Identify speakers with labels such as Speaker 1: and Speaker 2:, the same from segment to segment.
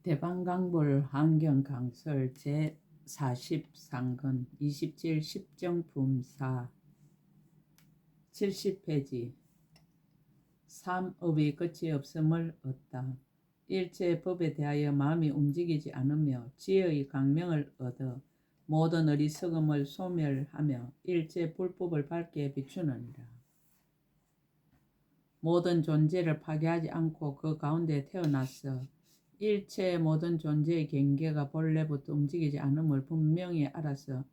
Speaker 1: 대방강불 환경강설 제43권 27 십정품사 70페이지 3업의 끝이 없음을 얻다. 일체의 법에 대하여 마음이 움직이지 않으며 지혜의 강명을 얻어 모든 어리석음을 소멸하며 일체 불법을 밝게 비추느니라. 모든 존재를 파괴하지 않고 그 가운데 태어나서 일체의 모든 존재의 경계가 본래부터 움직이지 않음을 분명히 알아서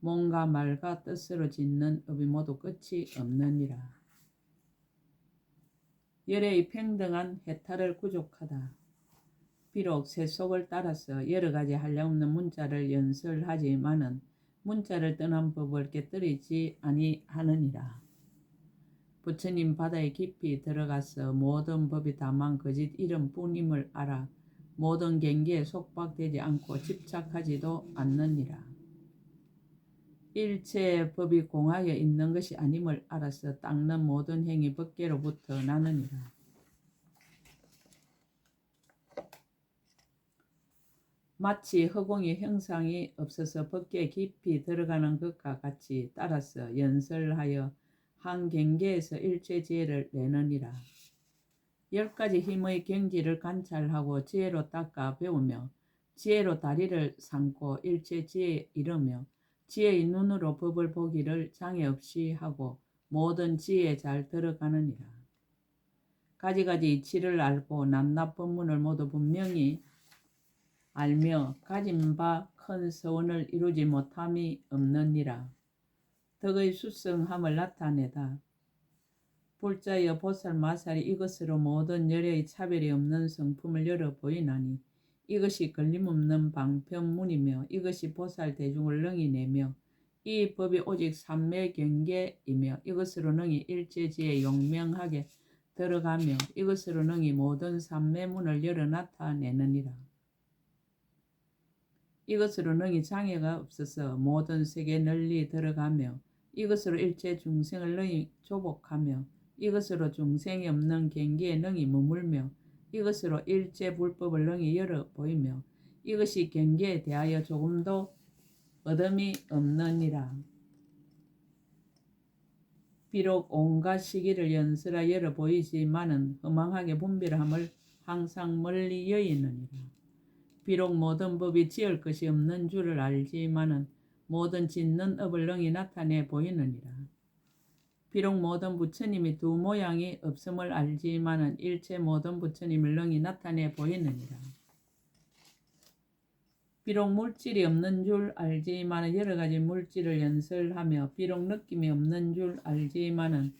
Speaker 1: 몸과 말과 뜻으로 짓는 업이 모두 끝이 없느니라. 열의 평등한 해탈을 구족하다. 비록 세속을 따라서 여러가지 한량없는 문자를 연설하지만은 문자를 떠난 법을 깨뜨리지 아니하느니라. 부처님 바다에 깊이 들어가서 모든 법이 다만 거짓 이름 뿐임을 알아 모든 경계에 속박되지 않고 집착하지도 않느니라. 일체의 법이 공하여 있는 것이 아님을 알아서 닦는 모든 행위 법계로부터 나느니라. 마치 허공의 형상이 없어서 법계에 깊이 들어가는 것과 같이 따라서 연설하여 한 경계에서 일체 지혜를 내느니라. 10가지 힘의 경지를 관찰하고 지혜로 닦아 배우며 지혜로 다리를 삼고 일체 지혜에 이르며 지혜의 눈으로 법을 보기를 장애 없이 하고 모든 지혜에 잘 들어가느니라. 가지가지 이치를 알고 낱낱 법문을 모두 분명히 알며 가진 바 큰 서원을 이루지 못함이 없느니라. 덕의 수성함을 나타내다. 불자여 보살 마살이 이것으로 모든 열의 차별이 없는 성품을 열어 보이나니 이것이 걸림없는 방편문이며 이것이 보살 대중을 능히 내며 이 법이 오직 삼매 경계이며 이것으로 능히 일체지에 용명하게 들어가며 이것으로 능히 모든 삼매문을 열어 나타내느니라. 이것으로 능히 장애가 없어서 모든 세계에 널리 들어가며 이것으로 일체 중생을 능히 조복하며 이것으로 중생이 없는 경계에 능히 머물며 이것으로 일체 불법을 능히 열어 보이며 이것이 경계에 대하여 조금도 얻음이 없느니라. 비록 온갖 시기를 연설하 열어 보이지만은 허망하게 분별함을 항상 멀리 여의느니라. 비록 모든 법이 지을 것이 없는 줄을 알지만은 모든 짓는 업을 능히 나타내 보이느니라. 비록 모든 부처님이 두 모양이 없음을 알지만은 일체 모든 부처님을 능히 나타내 보이느니라. 비록 물질이 없는 줄 알지만은 여러가지 물질을 연설하며 비록 느낌이 없는 줄 알지만은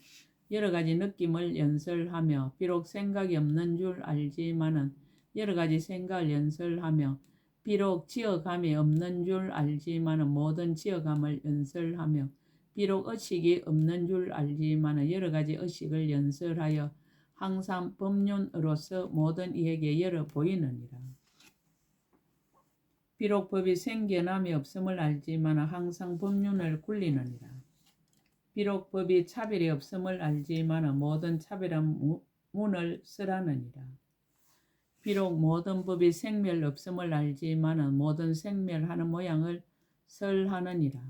Speaker 1: 여러가지 느낌을 연설하며 비록 생각이 없는 줄 알지만은 여러가지 생각을 연설하며 비록 지어감이 없는 줄 알지만은 모든 지어감을 연설하며 비록 의식이 없는 줄 알지만은 여러가지 의식을 연설하여 항상 법륜으로서 모든 이에게 열어 보이느니라. 비록 법이 생겨남이 없음을 알지만은 항상 법륜을 굴리느니라. 비록 법이 차별이 없음을 알지만은 모든 차별한 문을 쓰라느니라. 비록 모든 법이 생멸 없음을 알지만은 모든 생멸하는 모양을 설하느니라.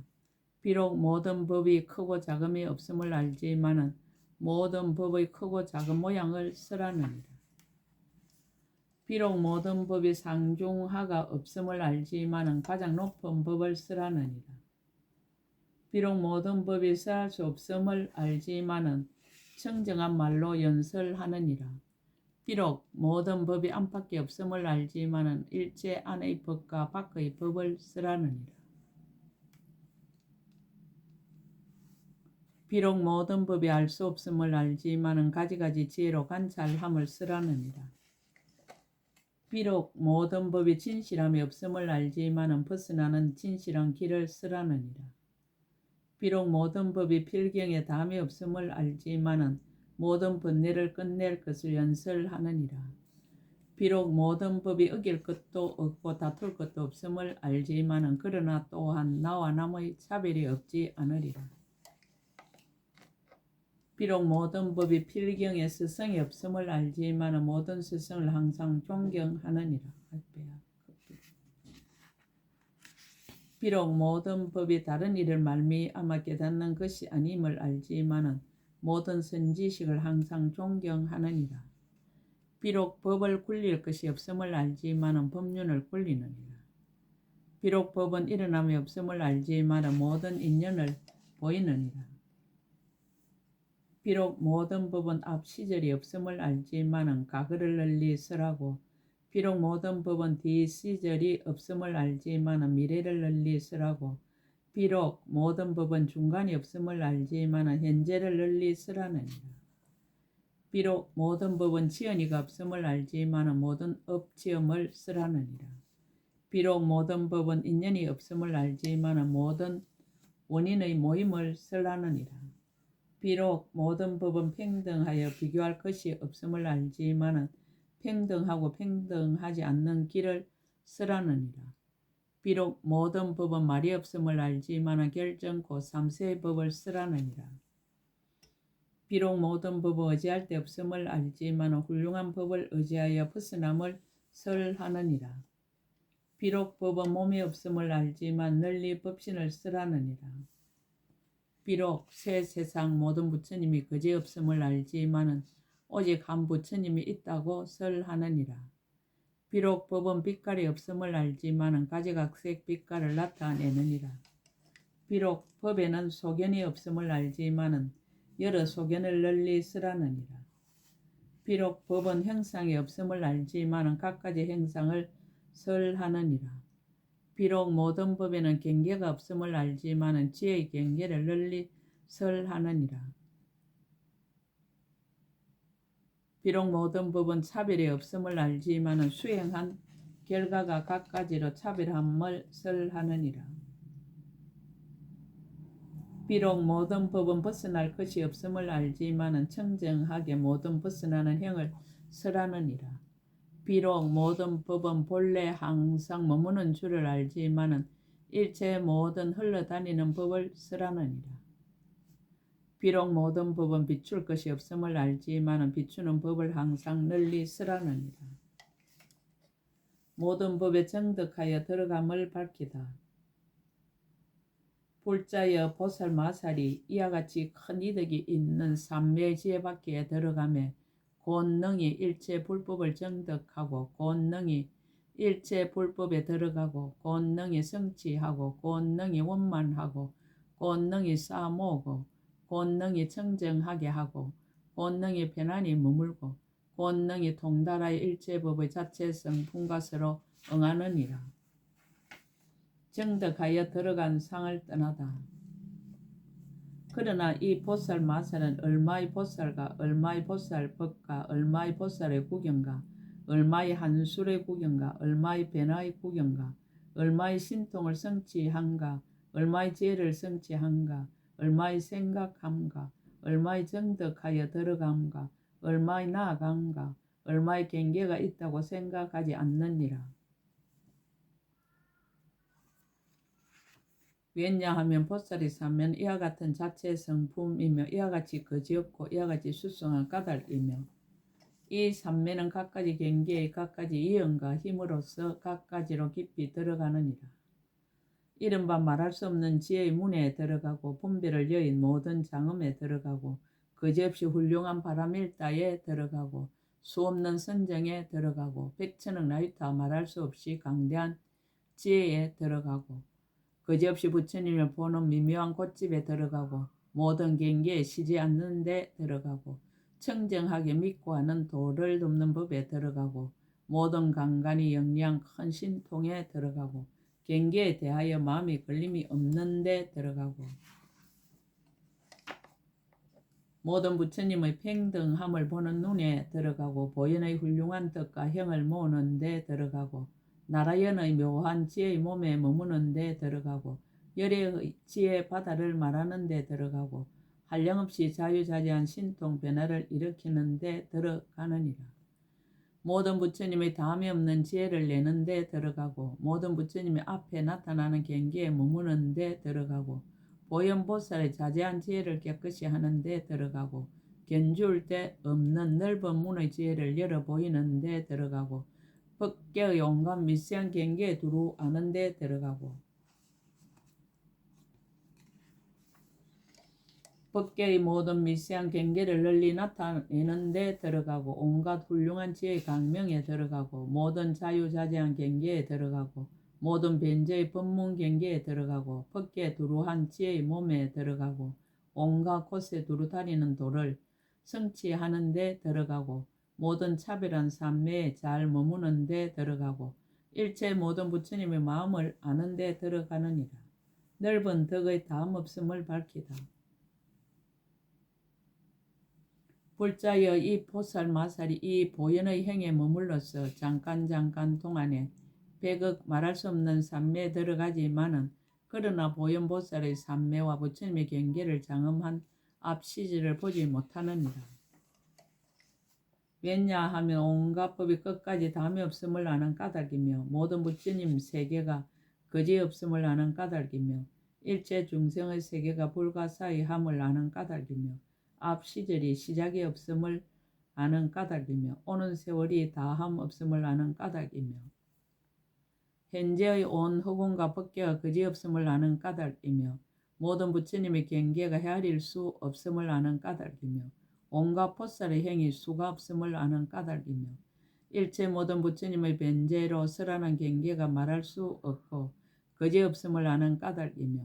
Speaker 1: 비록 모든 법이 크고 작음이 없음을 알지만은 모든 법의 크고 작은 모양을 쓰라느니라. 비록 모든 법이 상중하가 없음을 알지만은 가장 높은 법을 쓰라느니라. 비록 모든 법이 쓰할 수 없음을 알지만은 청정한 말로 연설하느니라. 비록 모든 법이 안팎에 없음을 알지만은 일체 안의 법과 밖의 법을 쓰라느니라. 비록 모든 법이 알 수 없음을 알지만은 가지가지 지혜로 관찰함을 쓰라느니라. 비록 모든 법이 진실함이 없음을 알지만은 벗어나는 진실한 길을 쓰라느니라. 비록 모든 법이 필경에 담이 없음을 알지만은 모든 번뇌를 끝낼 것을 연설하느니라. 비록 모든 법이 어길 것도 없고 다툴 것도 없음을 알지만은 그러나 또한 나와 남의 차별이 없지 않으리라. 비록 모든 법이 필경에 스승이 없음을 알지만 모든 스승을 항상 존경하느니라. 비록 모든 법이 다른 일을 말미암아 깨닫는 것이 아님을 알지만 모든 선지식을 항상 존경하느니라. 비록 법을 굴릴 것이 없음을 알지만 법륜을 굴리느니라. 비록 법은 일어남이 없음을 알지만 모든 인연을 보이느니라. 비록 모든 법은 앞 시절이 없음을 알지만 과거를 널리 설하고 비록 모든 법은 뒤 시절이 없음을 알지만 미래를 널리 설하고 비록 모든 법은 중간이 없음을 알지만 현재를 널리 설하느니라. 비록 모든 법은 지연이가 없음을 알지만 모든 업지음을 설하느니라. 비록 모든 법은 인연이 없음을 알지만 모든 원인의 모임을 설하느니라. 비록 모든 법은 평등하여 비교할 것이 없음을 알지만 평등하고 평등하지 않는 길을 설하느니라. 비록 모든 법은 말이 없음을 알지만 결정코 삼세의 법을 설하느니라. 비록 모든 법은 의지할 데 없음을 알지만 훌륭한 법을 의지하여 벗어남을 설하느니라. 비록 법은 몸이 없음을 알지만 널리 법신을 설하느니라. 비록 새 세상 모든 부처님이 그지 없음을 알지만은 오직 한 부처님이 있다고 설하느니라. 비록 법은 빛깔이 없음을 알지만은 가지각색 빛깔을 나타내느니라. 비록 법에는 소견이 없음을 알지만은 여러 소견을 널리 설하느니라. 비록 법은 형상이 없음을 알지만은 각가지 형상을 설하느니라. 비록 모든 법에는 경계가 없음을 알지만은 지혜의 경계를 널리 설하느니라. 비록 모든 법은 차별이 없음을 알지만은 수행한 결과가 각가지로 차별함을 설하느니라. 비록 모든 법은 벗어날 것이 없음을 알지만은 청정하게 모든 벗어나는 형을 설하느니라. 비록 모든 법은 본래 항상 머무는 줄을 알지만은 일체 모든 흘러다니는 법을 설하느니라. 비록 모든 법은 비출 것이 없음을 알지만은 비추는 법을 항상 널리 설하느니라. 모든 법에 정득하여 들어감을 밝히다. 불자여 보살마살이 이와 같이 큰 이득이 있는 삼매지혜밖에 들어가매 곤능이 일체 불법을 정득하고 곤능이 일체 불법에 들어가고 곤능이 성취하고 곤능이 원만하고 곤능이 쌓아모으고 곤능이 청정하게 하고 곤능이 편안히 머물고 곤능이 통달하여 일체 법의 자체성 풍가서로 응하느니라. 정득하여 들어간 상을 떠나다. 그러나 이 보살 마살은 얼마의 보살과 얼마의 보살 법과 얼마의 보살의 구경과 얼마의 한술의 구경과 얼마의 변화의 구경과 얼마의 신통을 성취한가 얼마의 지혜를 성취한가 얼마의 생각함과 얼마의 정득하여 들어감과 얼마의 나아감과 얼마의 경계가 있다고 생각하지 않느니라. 왜냐하면 보살이 사면 이와 같은 자체 성품이며 이와 같이 거지없고 이와 같이 수성한 까닭이며 이 삼매는 각가지 경계의 각가지 이연과 힘으로서 각가지로 깊이 들어가느니라. 이른바 말할 수 없는 지혜의 문에 들어가고 분별을 여인 모든 장엄에 들어가고 거지없이 훌륭한 바람일다에 들어가고 수없는 선정에 들어가고 백천억 나이타 말할 수 없이 강대한 지혜에 들어가고 거지없이 부처님을 보는 미묘한 곳집에 들어가고 모든 경계에 쉬지 않는 데 들어가고 청정하게 믿고 하는 도를 돕는 법에 들어가고 모든 강간이 영리한 큰 신통에 들어가고 경계에 대하여 마음이 걸림이 없는 데 들어가고 모든 부처님의 평등함을 보는 눈에 들어가고 보현의 훌륭한 덕과 형을 모으는 데 들어가고 나라연의 묘한 지혜의 몸에 머무는 데 들어가고 열의 지혜 바다를 말하는 데 들어가고 한량없이 자유자재한 신통 변화를 일으키는 데 들어가느니라. 모든 부처님의 다함이 없는 지혜를 내는 데 들어가고 모든 부처님의 앞에 나타나는 경계에 머무는 데 들어가고 보현보살의 자제한 지혜를 깨끗이 하는 데 들어가고 견줄 데 없는 넓은 문의 지혜를 열어 보이는 데 들어가고 법계의 온갖 미세한 경계에 두루 아는 데 들어가고 법계의 모든 미세한 경계를 널리 나타내는 데 들어가고 온갖 훌륭한 지혜의 강명에 들어가고 모든 자유자재한 경계에 들어가고 모든 변제의 법문 경계에 들어가고 법계에 두루한 지혜의 몸에 들어가고 온갖 곳에 두루 다니는 도를 성취하는 데 들어가고 모든 차별한 산매에 잘 머무는 데 들어가고 일체 모든 부처님의 마음을 아는 데 들어가느니라. 넓은 덕의 다함없음을 밝히다. 불자여 이 보살마살이 이 보현의 행에 머물러서 잠깐 동안에 백억 말할 수 없는 산매에 들어가지만은 그러나 보현보살의 산매와 부처님의 경계를 장엄한 앞시지를 보지 못하느니라. 왜냐하면 온갖 법이 끝까지 담이 없음을 아는 까닭이며 모든 부처님 세계가 거지 없음을 아는 까닭이며 일체 중생의 세계가 불가사의함을 아는 까닭이며 앞 시절이 시작이 없음을 아는 까닭이며 오는 세월이 다함 없음을 아는 까닭이며 현재의 온 허공과 법계가 거지 없음을 아는 까닭이며 모든 부처님의 경계가 헤아릴 수 없음을 아는 까닭이며 온갖 보살의 행위 수가 없음을 아는 까닭이며 일체 모든 부처님의 변제로 설하는 경계가 말할 수 없고 거지 없음을 아는 까닭이며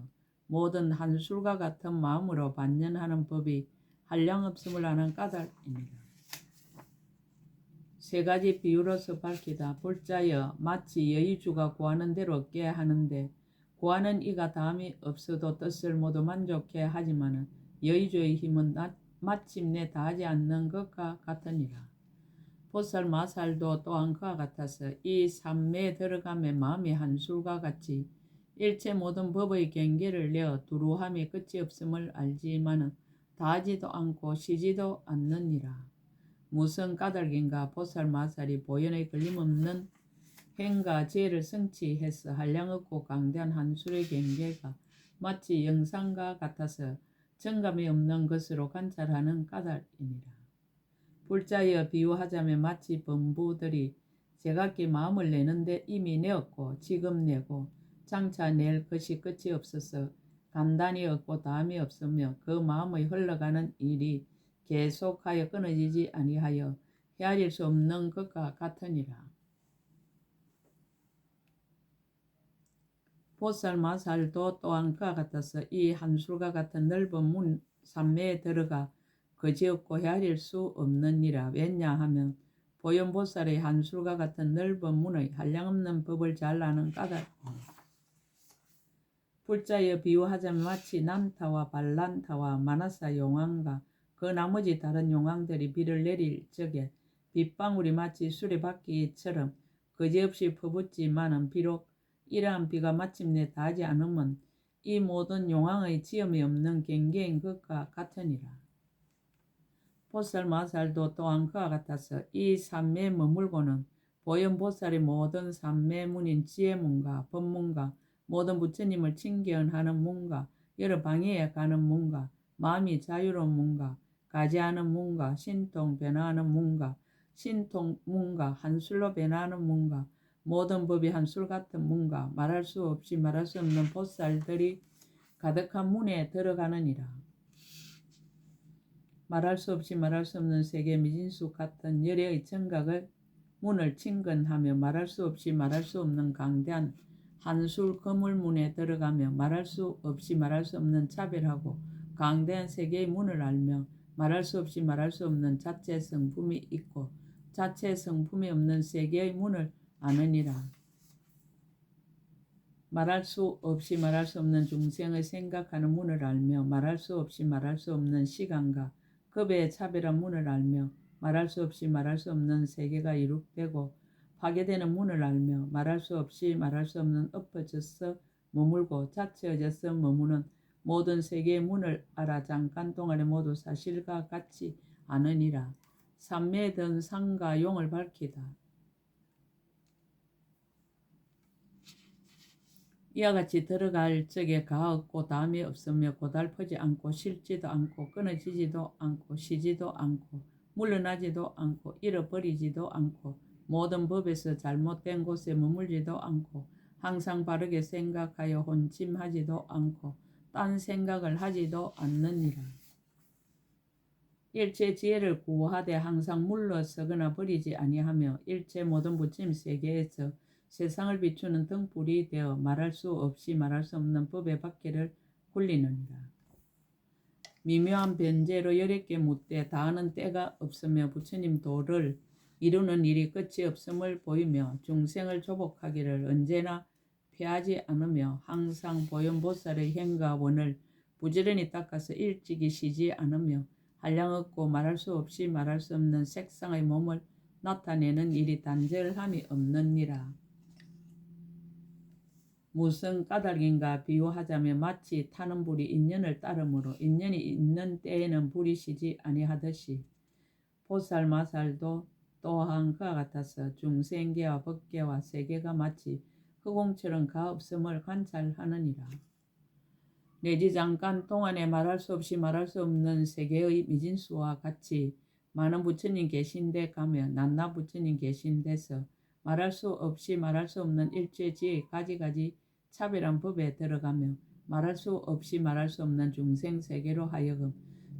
Speaker 1: 모든 한술과 같은 마음으로 반연하는 법이 한량없음을 아는 까닭입니다. 세 가지 비유로서 밝히다. 불자여 마치 여의주가 구하는 대로 얻게 하는데 구하는 이가 다함이 없어도 뜻을 모두 만족해 하지만은 여의주의 힘은 마침내 다하지 않는 것과 같으니라. 보살 마살도 또한 그와 같아서 이 삼매에 들어감에 마음이 한술과 같이 일체 모든 법의 경계를 내어 두루함이 끝이 없음을 알지만은 다하지도 않고 쉬지도 않느니라. 무슨 까닭인가 보살 마살이 보현의 걸림없는 행과 지혜를 성취해서 한량없고 강대한 한술의 경계가 마치 영상과 같아서 정감이 없는 것으로 관찰하는 까닭이니라. 불자여 비유하자면 마치 범부들이 제각기 마음을 내는데 이미 내었고 지금 내고 장차 낼 것이 끝이 없어서 간단히 없고 다함이 없으며 그 마음의 흘러가는 일이 계속하여 끊어지지 아니하여 헤아릴 수 없는 것과 같으니라. 보살 마살도 또한 그와 같아서 이 한술과 같은 넓은 문 삼매에 들어가 거지없고 헤아릴 수 없느니라. 왜냐하면 보현보살의 한술과 같은 넓은 문의 한량없는 법을 잘 아는 까닭입니다. 불자여 비유하자면 마치 난타와 발란타와 마나사 용왕과 그 나머지 다른 용왕들이 비를 내릴 적에 빗방울이 마치 수레바퀴처럼 거지없이 퍼붓지만은 비록 이러한 비가 마침내 닿지 않으면 이 모든 용왕의 지음이 없는 경계인 것과 같으니라. 보살 마살도 또한 그와 같아서 이 삼매에 머물고는 보현보살의 모든 삼매문인 지혜문과 법문과 모든 부처님을 칭견하는 문과 여러 방해에 가는 문과 마음이 자유로운 문과 가지하는 문과 신통 변화하는 문과 신통 문과 한술로 변화하는 문과 모든 법이 한술 같은 문과 말할 수 없이 말할 수 없는 보살들이 가득한 문에 들어가느니라. 말할 수 없이 말할 수 없는 세계 미진수 같은 열애의 청각을 문을 친근하며 말할 수 없이 말할 수 없는 강대한 한술 거물문에 들어가며 말할 수 없이 말할 수 없는 차별하고 강대한 세계의 문을 알며 말할 수 없이 말할 수 없는 자체 성품이 있고 자체 성품이 없는 세계의 문을 아느니라. 말할 수 없이 말할 수 없는 중생의 생각하는 문을 알며 말할 수 없이 말할 수 없는 시간과 급의 차별한 문을 알며 말할 수 없이 말할 수 없는 세계가 이룩되고 파괴되는 문을 알며 말할 수 없이 말할 수 없는 엎어져서 머물고 자체어져서 머무는 모든 세계의 문을 알아 잠깐 동안에 모두 사실과 같이 아느니라. 삼매에 든 상과 용을 밝히다. 이와 같이 들어갈 적에 가 없고 담이 없으며 고달프지 않고 싫지도 않고 끊어지지도 않고 쉬지도 않고 물러나지도 않고 잃어버리지도 않고 모든 법에서 잘못된 곳에 머물지도 않고 항상 바르게 생각하여 혼침하지도 않고 딴 생각을 하지도 않느니라. 일체 지혜를 구하되 항상 물러서거나 버리지 아니하며 일체 모든 부처님 세계에서 세상을 비추는 등불이 되어 말할 수 없이 말할 수 없는 법의 밖에를 굴리느니라. 미묘한 변제로 여렵게 묻되 다하는 때가 없으며 부처님 도를 이루는 일이 끝이 없음을 보이며 중생을 조복하기를 언제나 피하지 않으며 항상 보현보살의 행과 원을 부지런히 닦아서 일찍이 쉬지 않으며 한량없고 말할 수 없이 말할 수 없는 색상의 몸을 나타내는 일이 단절함이 없느니라. 무슨 까닭인가 비유하자면 마치 타는 불이 인연을 따르므로 인연이 있는 때에는 불이 쉬지 아니하듯이 보살 마살도 또한 그와 같아서 중생계와 법계와 세계가 마치 흑공처럼 가없음을 관찰하느니라. 내지 잠깐 동안에 말할 수 없이 말할 수 없는 세계의 미진수와 같이 많은 부처님 계신 데 가면 낱낱 부처님 계신 데서 말할 수 없이 말할 수 없는 일체지의 가지가지 차별한 법에 들어가며 말할 수 없이 말할 수 없는 중생 세계로 하여금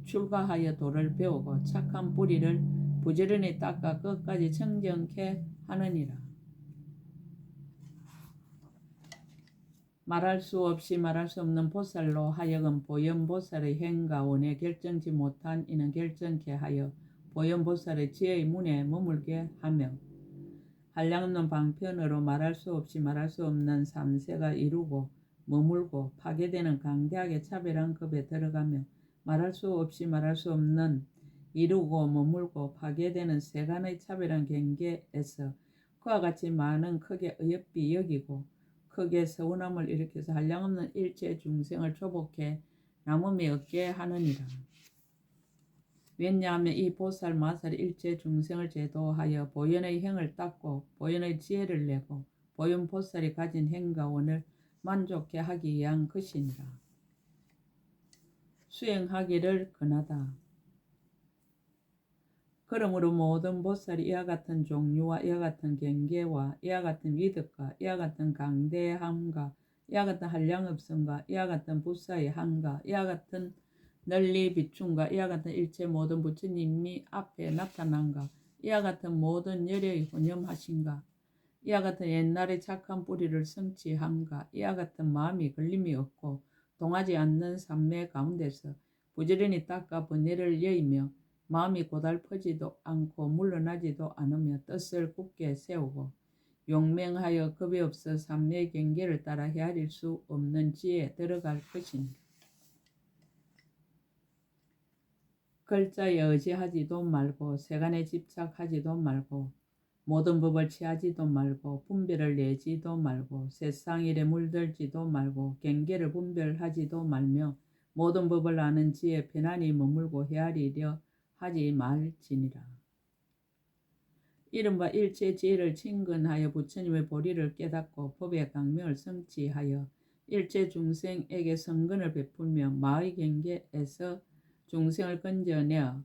Speaker 1: 출가하여 도를 배우고 착한 뿌리를 부지런히 닦아 끝까지 청정케 하느니라. 말할 수 없이 말할 수 없는 보살로 하여금 보현보살의 행과 원에 결정지 못한 이는 결정케 하여 보현보살의 지혜의 문에 머물게 하며 한량없는 방편으로 말할 수 없이 말할 수 없는 삼세가 이루고 머물고 파괴되는 강대하게 차별한 급에 들어가며 말할 수 없이 말할 수 없는 이루고 머물고 파괴되는 세간의 차별한 경계에서 그와 같이 많은 크게 어여삐 여기고 크게 서운함을 일으켜서 한량없는 일체 중생을 조복해 남음이 없게 하느니라. 왜냐하면 이 보살 마살이 일체 중생을 제도하여 보현의 행을 닦고 보현의 지혜를 내고 보현 보살이 가진 행과 원을 만족해 하기 위한 것이니라. 수행하기를 권하다. 그러므로 모든 보살이 이와 같은 종류와 이와 같은 경계와 이와 같은 위덕과 이와 같은 강대함과 이와 같은 한량없음과 이와 같은 부사의 한과 이와 같은 널리 비춤과 이와 같은 일체 모든 부처님이 앞에 나타난가 이와 같은 모든 열의 혼념하신가 이와 같은 옛날의 착한 뿌리를 성취한가 이와 같은 마음이 걸림이 없고 동하지 않는 삼매 가운데서 부지런히 닦아 번뇌를 여의며 마음이 고달프지도 않고 물러나지도 않으며 뜻을 굳게 세우고 용맹하여 겁이 없어 삼매의 경계를 따라 헤아릴 수 없는 지혜에 들어갈 것입니다. 글자에 의지하지도 말고 세간에 집착하지도 말고 모든 법을 취하지도 말고 분별을 내지도 말고 세상 일에 물들지도 말고 경계를 분별하지도 말며 모든 법을 아는 지혜에 편안히 머물고 헤아리려 하지 말지니라. 이른바 일체 지혜를 친근하여 부처님의 보리를 깨닫고 법의 강명을 성취하여 일체 중생에게 성근을 베풀며 마의 경계에서 중생을 건져내어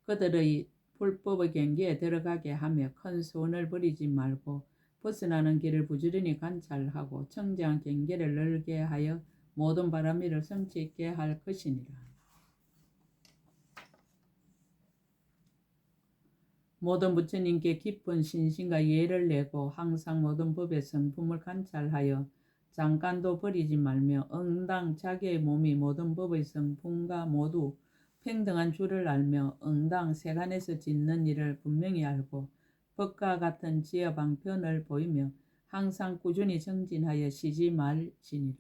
Speaker 1: 그들의 불법의 경계에 들어가게 하며 큰 소원을 버리지 말고 벗어나는 길을 부지런히 관찰하고 청정한 경계를 넓게 하여 모든 바람일을 성취 있게 할 것이니라. 모든 부처님께 깊은 신심과 이해를 내고 항상 모든 법의 성품을 관찰하여 잠깐도 버리지 말며 응당 자기의 몸이 모든 법의 성품과 모두 평등한 줄을 알며 응당 세간에서 짓는 일을 분명히 알고 법과 같은 지혜 방편을 보이며 항상 꾸준히 정진하여 쉬지 말지니라.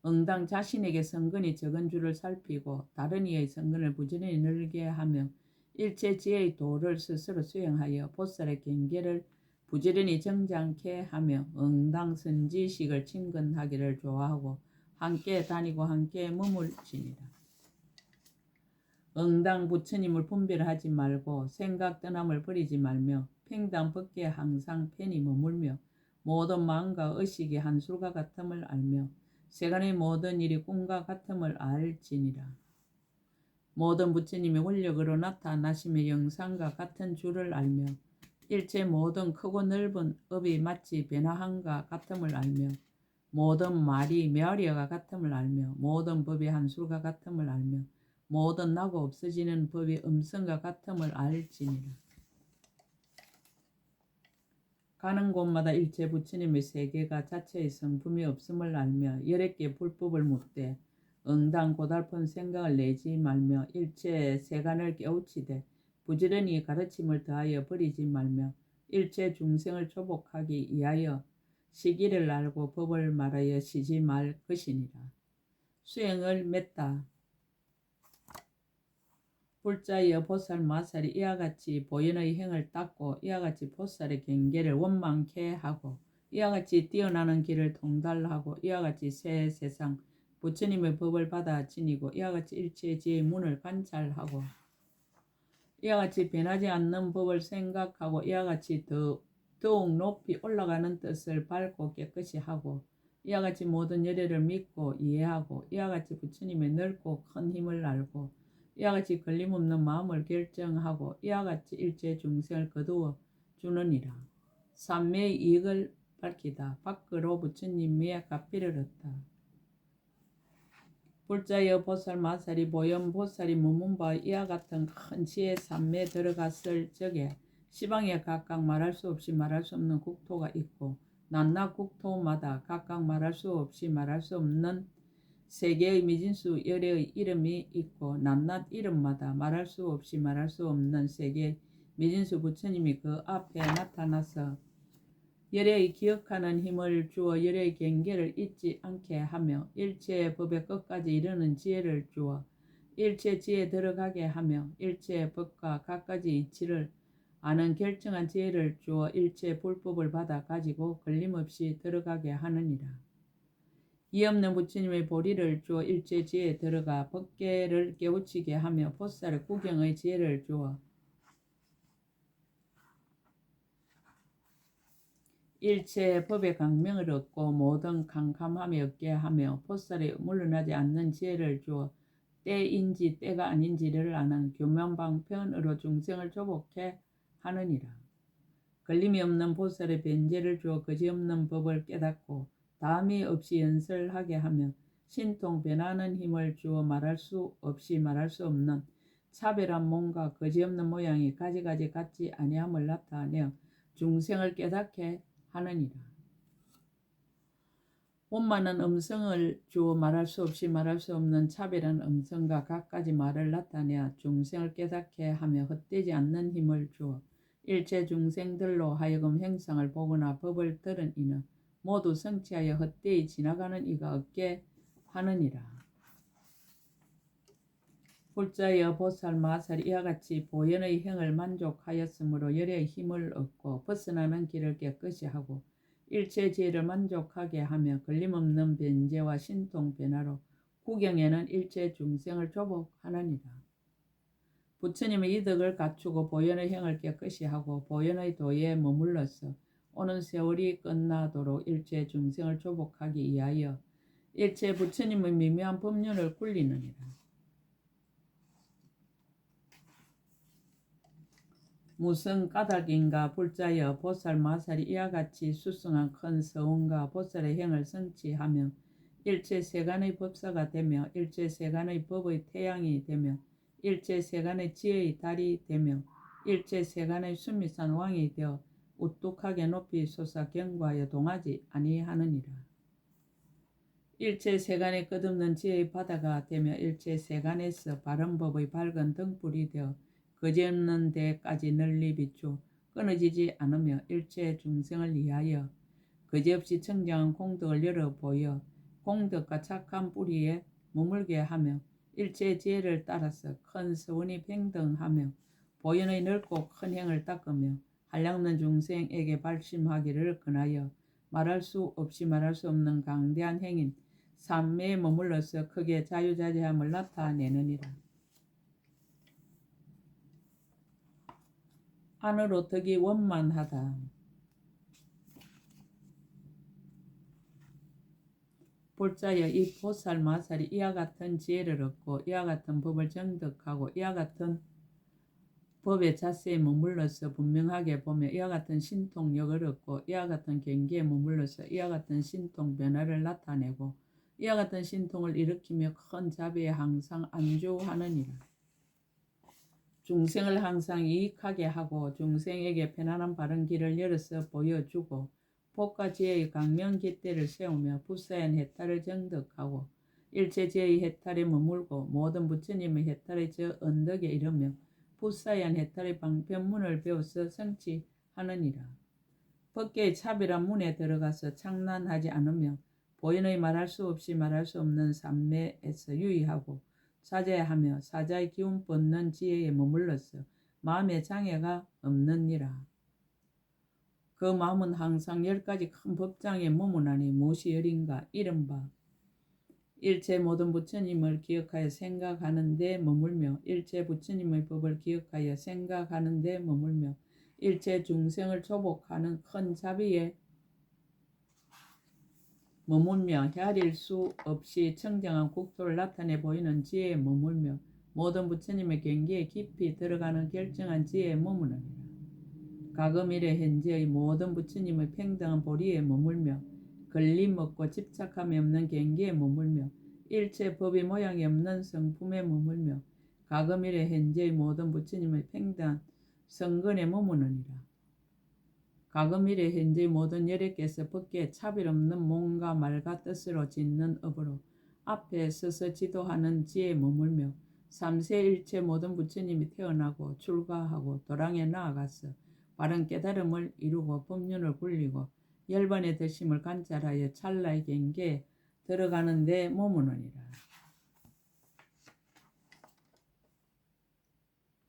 Speaker 1: 응당 자신에게 성근이 적은 줄을 살피고 다른 이의 성근을 부지런히 늘게 하며 일체 지혜의 도를 스스로 수행하여 보살의 경계를 부지런히 정장케 하며 응당 선지식을 친근하기를 좋아하고 함께 다니고 함께 머물지니라. 응당 부처님을 분별하지 말고 생각 떠남을 버리지 말며 평당 법계에 항상 편히 머물며 모든 마음과 의식이 한술과 같음을 알며 세간의 모든 일이 꿈과 같음을 알지니라. 모든 부처님의 권력으로 나타나심의 영상과 같은 줄을 알며 일체 모든 크고 넓은 업이 마치 변화함과 같음을 알며 모든 말이 메아리와 같음을 알며 모든 법이 한술과 같음을 알며 모든 나고 없어지는 법이 음성과 같음을 알지니라. 가는 곳마다 일체 부처님의 세계가 자체의 성품이 없음을 알며 18개 불법을 묻되 응당 고달픈 생각을 내지 말며 일체 세간을 깨우치되 부지런히 가르침을 더하여 버리지 말며 일체 중생을 조복하기 위하여 시기를 알고 법을 말하여 쉬지 말 것이니라. 수행을 맺다. 불자여 보살 마살이 이와 같이 보현의 행을 닦고 이와 같이 보살의 경계를 원망케 하고 이와 같이 뛰어나는 길을 통달하고 이와 같이 새 세상 부처님의 법을 받아 지니고 이와 같이 일체 지혜의 문을 관찰하고 이와 같이 변하지 않는 법을 생각하고 이와 같이 더욱 높이 올라가는 뜻을 밝고 깨끗이 하고 이와 같이 모든 열애를 믿고 이해하고 이와 같이 부처님의 넓고 큰 힘을 알고 이와 같이 걸림없는 마음을 결정하고 이와 같이 일체 중생을 거두어 주느니라. 삼매의 이익을 밝히다. 밖으로 부처님의 가피를 얻다. 불자여 보살 마살이 보현 보살이 머문 바 이와 같은 큰 지혜 삼매에 들어갔을 적에 시방에 각각 말할 수 없이 말할 수 없는 국토가 있고 낮낮 국토마다 각각 말할 수 없이 말할 수 없는 세계의 미진수 열애의 이름이 있고 낮낮 이름마다 말할 수 없이 말할 수 없는 세계의 미진수 부처님이 그 앞에 나타나서 열애의 기억하는 힘을 주어 열애의 경계를 잊지 않게 하며 일체의 법의 끝까지 이르는 지혜를 주어 일체 지혜에 들어가게 하며 일체의 법과 갖가지 이치를 아는 결정한 지혜를 주어 일체 불법을 받아 가지고 걸림없이 들어가게 하느니라. 이 없는 부처님의 보리를 주어 일체 지혜에 들어가 법계를 깨우치게 하며 보살의 구경의 지혜를 주어 일체 법의 강명을 얻고 모든 캄캄함이 없게 하며 보살이 물러나지 않는 지혜를 주어 때인지 때가 아닌지를 아는 교면방편으로 중생을 조복해 하느니라. 걸림이 없는 보살의 변제를 주어 거지없는 법을 깨닫고 다함이 없이 연설하게 하며 신통 변하는 힘을 주어 말할 수 없이 말할 수 없는 차별한 몸과 거지없는 모양이 가지가지 같지 아니함을 나타내어 중생을 깨닫게 하느니라. 원만한 음성을 주어 말할 수 없이 말할 수 없는 차별한 음성과 갖가지 말을 나타내어 중생을 깨닫게 하며 헛되지 않는 힘을 주어 일체 중생들로 하여금 행상을 보거나 법을 들은 이는 모두 성취하여 헛되이 지나가는 이가 없게 하느니라. 불자여 보살 마살이 이와 같이 보현의 행을 만족하였으므로 열의 힘을 얻고 벗어나는 길을 깨끗이 하고 일체 지혜를 만족하게 하며 걸림없는 변제와 신통 변화로 구경에는 일체 중생을 조복하느니라. 부처님의 이덕을 갖추고 보현의 행을 깨끗이 하고 보현의 도에 머물러서 오는 세월이 끝나도록 일체 중생을 조복하기 위하여 일체 부처님의 미묘한 법륜을 굴리느니라. 무슨 까닭인가 불자여 보살 마살이 이와 같이 수승한 큰 서원과 보살의 행을 성취하며 일체 세간의 법사가 되며 일체 세간의 법의 태양이 되며 일체 세간의 지혜의 달이 되며 일체 세간의 수미산 왕이 되어 우뚝하게 높이 솟아 경과하여 동하지 아니하느니라. 일체 세간의 끝없는 지혜의 바다가 되며 일체 세간에서 바른 법의 밝은 등불이 되어 거지없는 데까지 널리 비추 끊어지지 않으며 일체 중생을 위하여 거지없이 청정한 공덕을 열어 보여 공덕과 착한 뿌리에 머물게 하며 일체 지혜를 따라서 큰 서원이 평등하며 보현의 넓고 큰 행을 닦으며 한량없는 중생에게 발심하기를 권하여 말할 수 없이 말할 수 없는 강대한 행인 삼매에 머물러서 크게 자유자재함을 나타내느니라. 안으로 덕이 원만하다. 볼자여 이 보살 마살이 이와 같은 지혜를 얻고 이와 같은 법을 정득하고 이와 같은 법의 자세에 머물러서 분명하게 보며 이와 같은 신통력을 얻고 이와 같은 경계에 머물러서 이와 같은 신통 변화를 나타내고 이와 같은 신통을 일으키며 큰 자비에 항상 안주하느니라. 중생을 항상 이익하게 하고 중생에게 편안한 바른 길을 열어서 보여주고 법과 지혜의 강명 깃대를 세우며 불사한 해탈을 정득하고 일체 지혜의 해탈에 머물고 모든 부처님의 해탈의 저 언덕에 이르며 불사한 해탈의 방편문을 배워서 성취하느니라. 법계의 차별한 문에 들어가서 창난하지 않으며 보인의 말할 수 없이 말할 수 없는 삼매에서 유의하고 사죄하며 사자의 기운 뻗는 지혜에 머물러서 마음의 장애가 없느니라. 그 마음은 항상 10가지 큰 법장에 머무나니 무엇이 열인가 이른바 일체 모든 부처님을 기억하여 생각하는 데 머물며 일체 부처님의 법을 기억하여 생각하는 데 머물며 일체 중생을 조복하는 큰 자비에 머물며 헤아릴 수 없이 청정한 국토를 나타내 보이는 지혜에 머물며 모든 부처님의 경계에 깊이 들어가는 결정한 지혜에 머무느니라. 과거 미래 현재의 모든 부처님의 평등한 보리에 머물며 걸림 없고 집착함이 없는 경계에 머물며 일체 법의 모양이 없는 성품에 머물며 과거 미래 현재의 모든 부처님의 평등한 성근에 머무느니라. 과거 미래 현재의 모든 열애께서 법계에 차별 없는 몸과 말과 뜻으로 짓는 업으로 앞에 서서 지도하는 지혜에 머물며 삼세 일체 모든 부처님이 태어나고 출가하고 도랑에 나아가서 바른 깨달음을 이루고 법륜을 굴리고 열반의德심을 관찰하여 찰나의 경계에 들어가는 데 머무느니라.